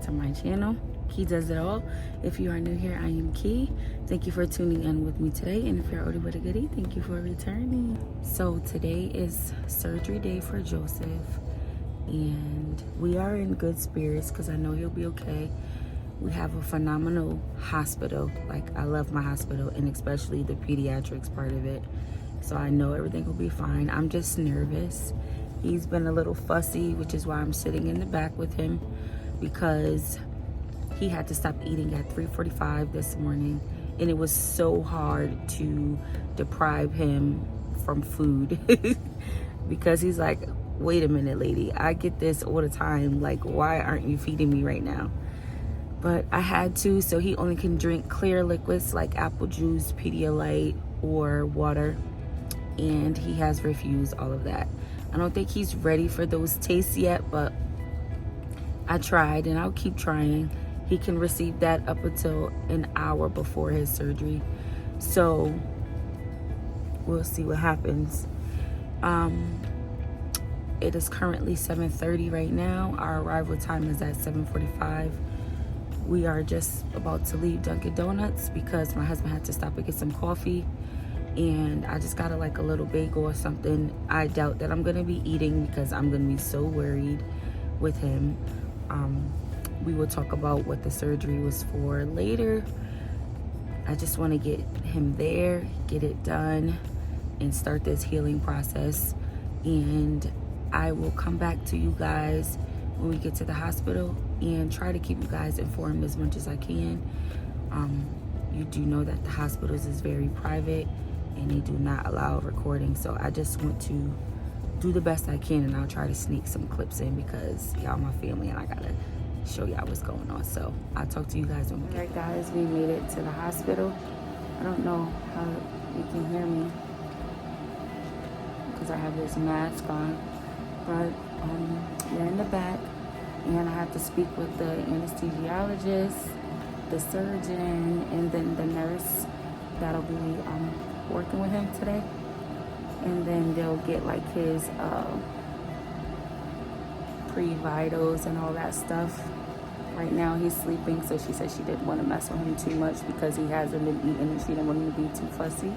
to my channel, Key Does It All. If you are new here, I am Key. Thank you for tuning in with me today, and if you're already with a goodie, thank you for returning. So today is surgery day for Joseph, and we are in good spirits because I know he'll be okay. We have a phenomenal hospital. Like, I love my hospital, and especially the pediatrics part of it. So I know everything will be fine. I'm just nervous. He's been a little fussy, which is why I'm sitting in the back with him, because he had to stop eating at 3:45 this morning, and it was so hard to deprive him from food because he's like, wait a minute, lady, I get this all the time. Like, why aren't you feeding me right now? But I had to, so he only can drink clear liquids like apple juice, Pedialyte, or water, and he has refused all of that. I don't think he's ready for those tastes yet, but I tried, and I'll keep trying. He can receive that up until an hour before his surgery, so we'll see what happens. It is currently 7:30 right now. Our arrival time is at 7:45. We are just about to leave Dunkin' Donuts because my husband had to stop and get some coffee, and I just got a little bagel or something. I doubt that I'm gonna be eating because I'm gonna be so worried with him. We will talk about what the surgery was for later. I just want to get him there, get it done, and start this healing process. And I will come back to you guys when we get to the hospital and try to keep you guys informed as much as I can. You do know that the hospitals is very private and they do not allow recording, so I just want to do the best I can, and I'll try to sneak some clips in because y'all my family and I gotta show y'all what's going on. So I'll talk to you guys when we get. Alright guys, we made it to the hospital. I don't know how you can hear me because I have this mask on, but we're in the back, and I have to speak with the anesthesiologist, the surgeon, and then the nurse that'll be working with him today. And then they'll get like his pre-vitals and all that stuff. Right now he's sleeping, so she said she didn't want to mess with him too much because he hasn't been eating and she didn't want him to be too fussy.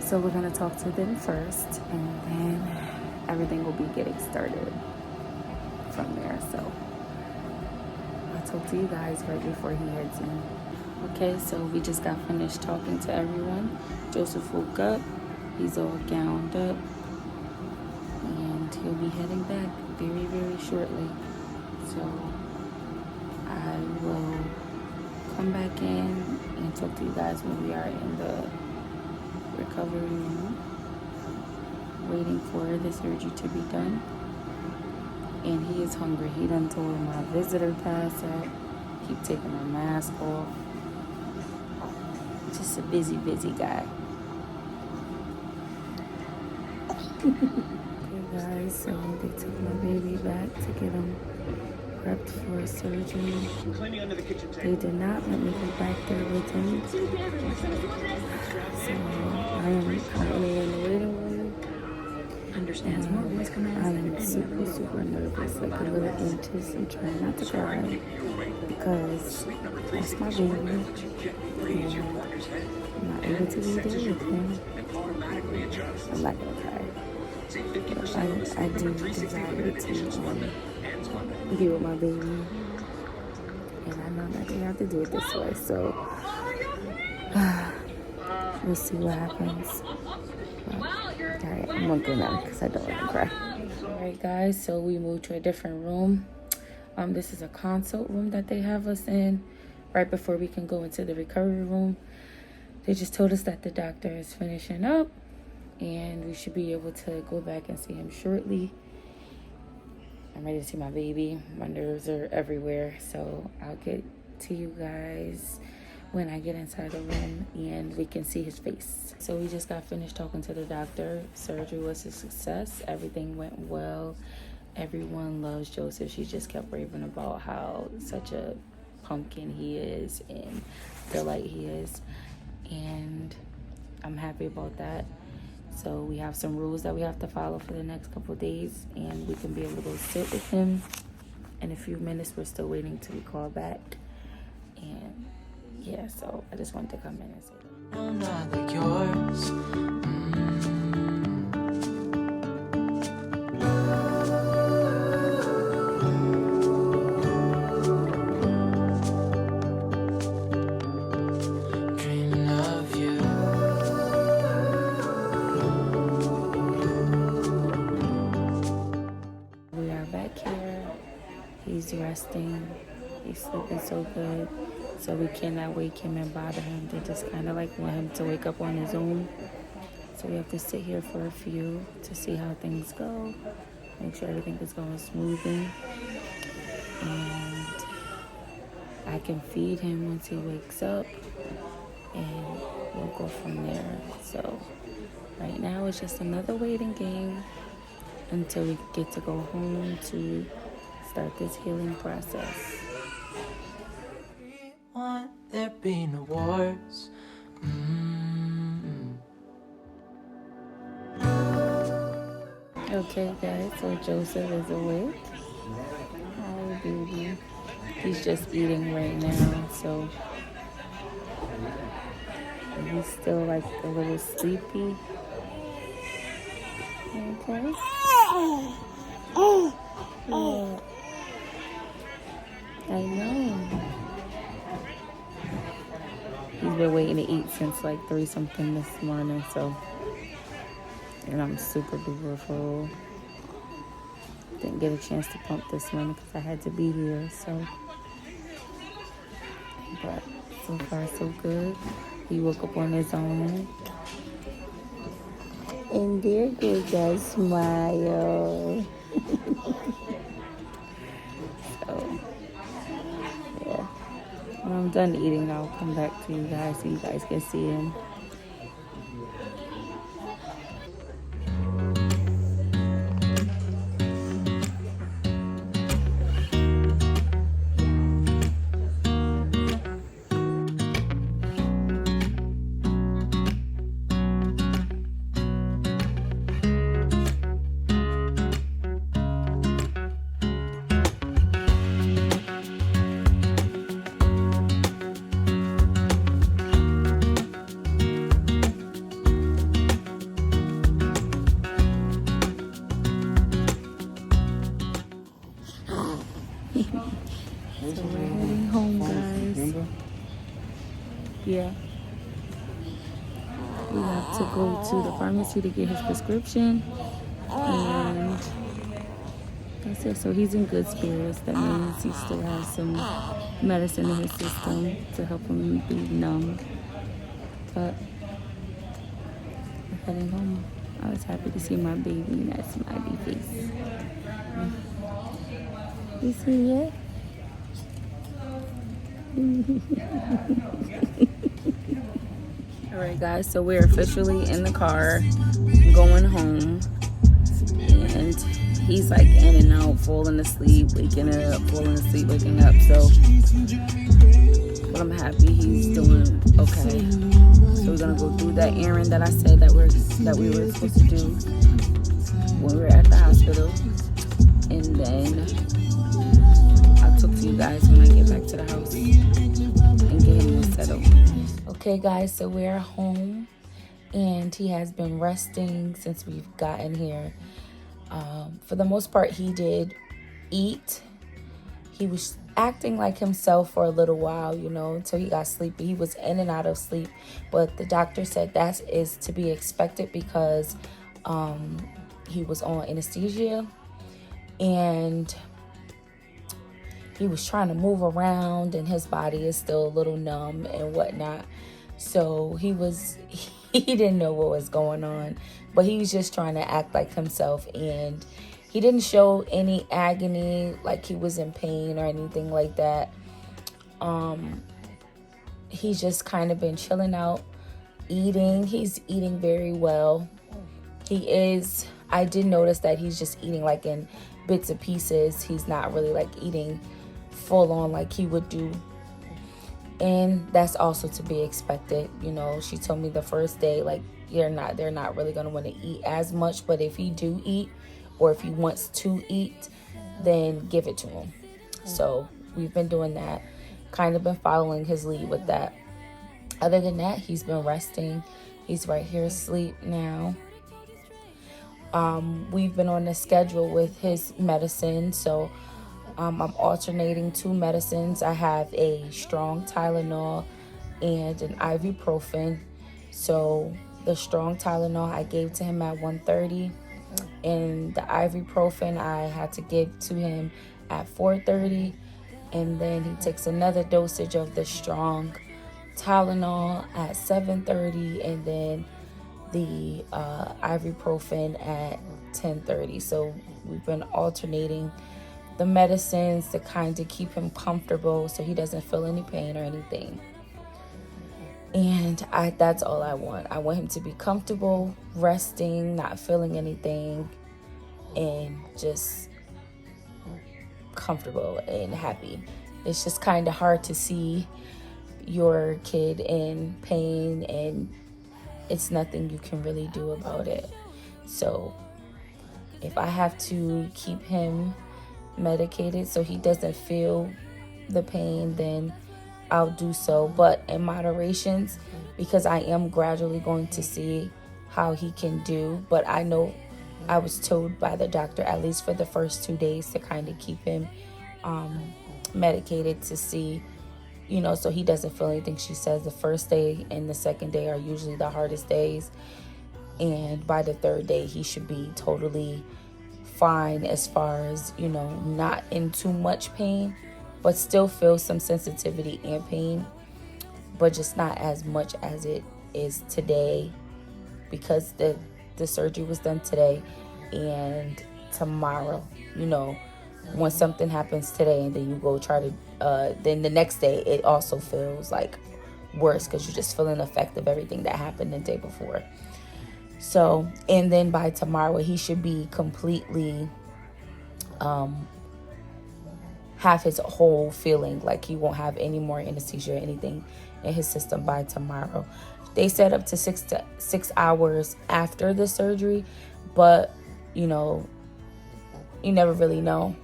So we're gonna talk to them first, and then everything will be getting started from there. So I'll talk to you guys right before he heads in. Okay, so we just got finished talking to everyone. Joseph woke up. He's all gowned up, and he'll be heading back very, very shortly. So I will come back in and talk to you guys when we are in the recovery room, waiting for the surgery to be done. And he is hungry. He done told my visitor pass up. Keep taking my mask off. Just a busy, busy guy. Okay guys, so they took my baby back to get him prepped for surgery. They did not let me go back there with him. So I am currently in the waiting room. Understands more boys coming out. I am super, super nervous, like a little anxious. I'm trying not to cry because that's my baby. And I'm not able to be there with him. I'm not gonna cry. But I do desire to be with my baby, and I know that they have to do it this way, so we'll see what happens. Alright, I'm gonna go now because I don't want to cry. Alright guys, so we moved to a different room. This is a consult room that they have us in right before we can go into the recovery room. They just told us that the doctor is finishing up, and we should be able to go back and see him shortly. I'm ready to see my baby. My nerves are everywhere, so I'll get to you guys when I get inside the room and we can see his face. So we just got finished talking to the doctor. Surgery was a success. Everything went well. Everyone loves Joseph. She just kept raving about how such a pumpkin he is and delight he is, and I'm happy about that. So we have some rules that we have to follow for the next couple of days, and we can be able to go sit with him in a few minutes. We're still waiting to be called back. And yeah, so I just wanted to come in and say that. No, not like yours. Dreaming of you. We are back here. He's resting. He's sleeping so good. So we cannot wake him and bother him. They just kind of like want him to wake up on his own. So we have to sit here for a few to see how things go. Make sure everything is going smoothly. And I can feed him once he wakes up. And we'll go from there. So right now it's just another waiting game until we get to go home to start this healing process. Want there be no wars. Okay guys, so Joseph is awake. Hi baby. He's just eating right now, so he's still like a little sleepy. Okay. Yeah. I know. He's been waiting to eat since like 3 something this morning, so. And I'm super duper full. Didn't get a chance to pump this morning because I had to be here, so. But so far so good. He woke up on his own. And there goes that smile. So, yeah. When I'm done eating, I'll come back to you guys so you guys can see him. So we're heading home, guys. Yeah. We have to go to the pharmacy to get his prescription. And that's it. So he's in good spirits. That means he still has some medicine in his system to help him be numb. But we're heading home. I was happy to see my baby in that smiley face. You see it? Alright guys, so we're officially in the car going home, and he's like in and out, falling asleep, waking up, falling asleep, waking up. So but I'm happy he's doing okay. So we're gonna go through that errand that I said that we were supposed to do when we were at the hospital, and then I'll talk to you guys when I get back to the house and get him settled. Okay guys, so we're home and he has been resting since we've gotten here. For the most part, he did eat. He was acting like himself for a little while, until he got sleepy. He was in and out of sleep, but the doctor said that is to be expected because he was on anesthesia and he was trying to move around and his body is still a little numb and whatnot. So he didn't know what was going on, but he was just trying to act like himself, and he didn't show any agony, like he was in pain or anything like that. He's just kind of been chilling out, eating. He's eating very well. I did notice that he's just eating like in bits and pieces. He's not really like eating full on like he would do. And that's also to be expected. She told me the first day, like, they're not really going to want to eat as much. But if he do eat, or if he wants to eat, then give it to him. So we've been doing that, kind of been following his lead with that. Other than that, he's been resting. He's right here asleep now. We've been on a schedule with his medicine, so I'm alternating 2 medicines. I have a strong Tylenol and an ibuprofen. So the strong Tylenol I gave to him at 1:30, and the ibuprofen I had to give to him at 4:30, and then he takes another dosage of the strong Tylenol at 7:30, and then the ibuprofen at 10:30. So we've been alternating the medicines to kind of keep him comfortable so he doesn't feel any pain or anything. And that's all I want. I want him to be comfortable, resting, not feeling anything, and just comfortable and happy. It's just kind of hard to see your kid in pain, and it's nothing you can really do about it. So if I have to keep him medicated so he doesn't feel the pain, then I'll do so, but in moderations, because I am gradually going to see how he can do. But I know I was told by the doctor, at least for the first 2 days, to kind of keep him medicated to see, so he doesn't feel anything. She says the first day and the second day are usually the hardest days, and by the 3rd day he should be totally fine as far as, not in too much pain, but still feel some sensitivity and pain, but just not as much as it is today, because the surgery was done today. And tomorrow, when something happens today and then you go try to then the next day it also feels like worse, because you're just feeling the effect of everything that happened the day before. So, and then by tomorrow he should be completely have his whole feeling, like he won't have any more anesthesia or anything in his system by tomorrow. They said up to 6 hours after the surgery, but you never really know.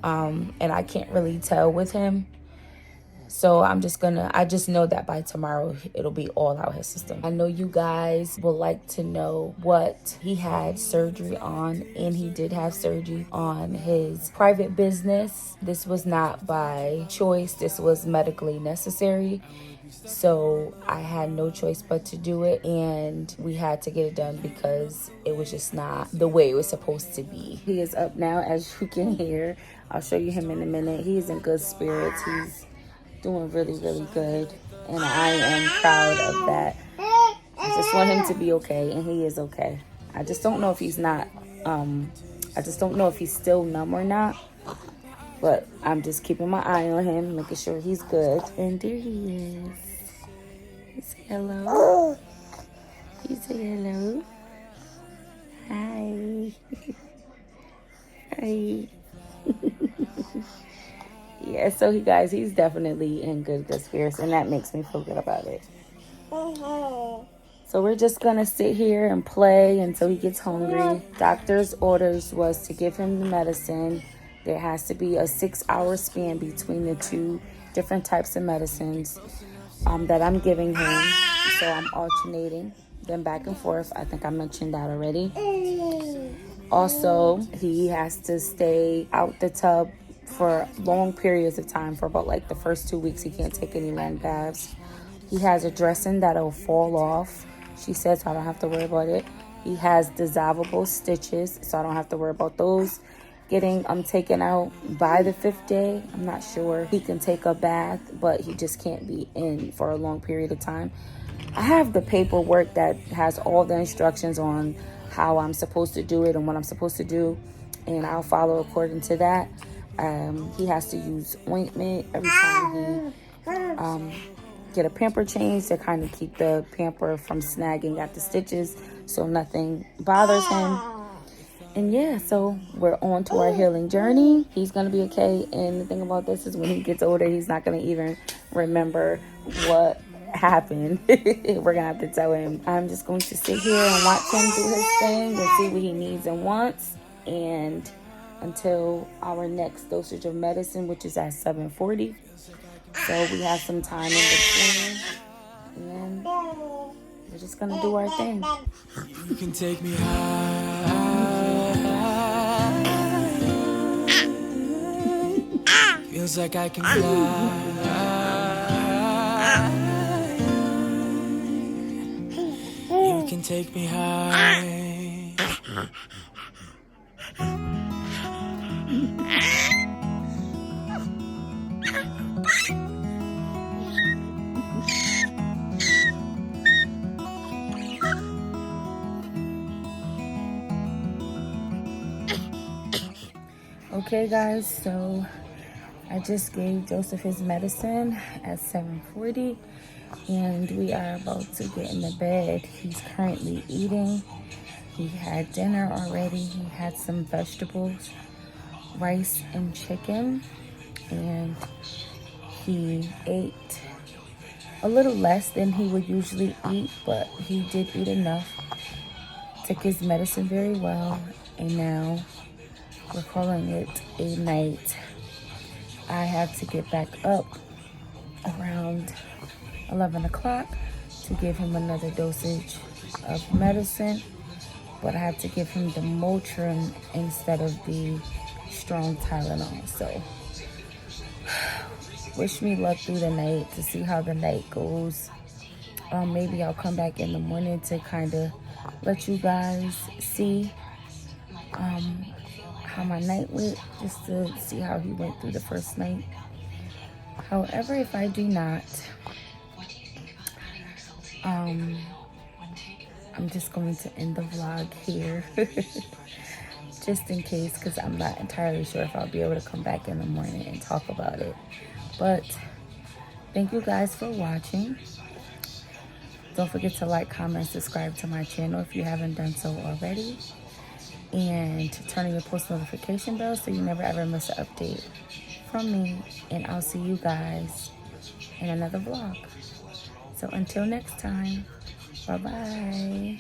And I can't really tell with him. So I just know that by tomorrow it'll be all out his system. I know you guys would like to know what he had surgery on, and he did have surgery on his private business. This was not by choice. This was medically necessary. So I had no choice but to do it, and we had to get it done because it was just not the way it was supposed to be. He is up now, as you can hear. I'll show you him in a minute. He's in good spirits. He's doing really, really good, and I am proud of that. I just want him to be okay, and he is okay. I just don't know if he's not, I just don't know if he's still numb or not, but I'm just keeping my eye on him, making sure he's good. And there he is. He say hello. He say hello. Hi. Hi. Yeah, so he's definitely in good spirits, and that makes me feel good about it. So we're just gonna sit here and play until he gets hungry. Doctor's orders was to give him the medicine. There has to be a 6-hour span between the 2 different types of medicines that I'm giving him. So I'm alternating them back and forth. I think I mentioned that already. Also, he has to stay out the tub for long periods of time. For about like the first 2 weeks, he can't take any long baths. He has a dressing that'll fall off, she says, so I don't have to worry about it. He has dissolvable stitches, so I don't have to worry about those getting taken out by the 5th day. I'm not sure. He can take a bath, but he just can't be in for a long period of time. I have the paperwork that has all the instructions on how I'm supposed to do it and what I'm supposed to do, and I'll follow according to that. He has to use ointment every time he get a pamper change to kind of keep the pamper from snagging at the stitches so nothing bothers him. And yeah, so we're on to our healing journey. He's going to be okay. And the thing about this is when he gets older, he's not going to even remember what happened. We're going to have to tell him. I'm just going to sit here and watch him do his thing and see what he needs and wants. And until our next dosage of medicine, which is at 7:40. So we have some time in between, and we're just gonna do our thing. You can take me high. Feels like I can fly. You can take me high. Okay, guys, so I just gave Joseph his medicine at 7:40, and we are about to get in the bed. He's currently eating. He had dinner already. He had some vegetables, rice and chicken, and he ate a little less than he would usually eat, but he did eat enough. Took his medicine very well, and now we're calling it a night. I have to get back up around 11 o'clock to give him another dosage of medicine, but I have to give him the Motrin instead of the strong Tylenol. So wish me luck through the night to see how the night goes. Maybe I'll come back in the morning to kind of let you guys see how my night went, just to see how he went through the first night. However, if I do not, I'm just going to end the vlog here just in case, because I'm not entirely sure if I'll be able to come back in the morning and talk about it. But thank you guys for watching. Don't forget to like, comment, subscribe to my channel if you haven't done so already, and turn on your post notification bell so you never ever miss an update from me. And I'll see you guys in another vlog. So until next time, bye bye.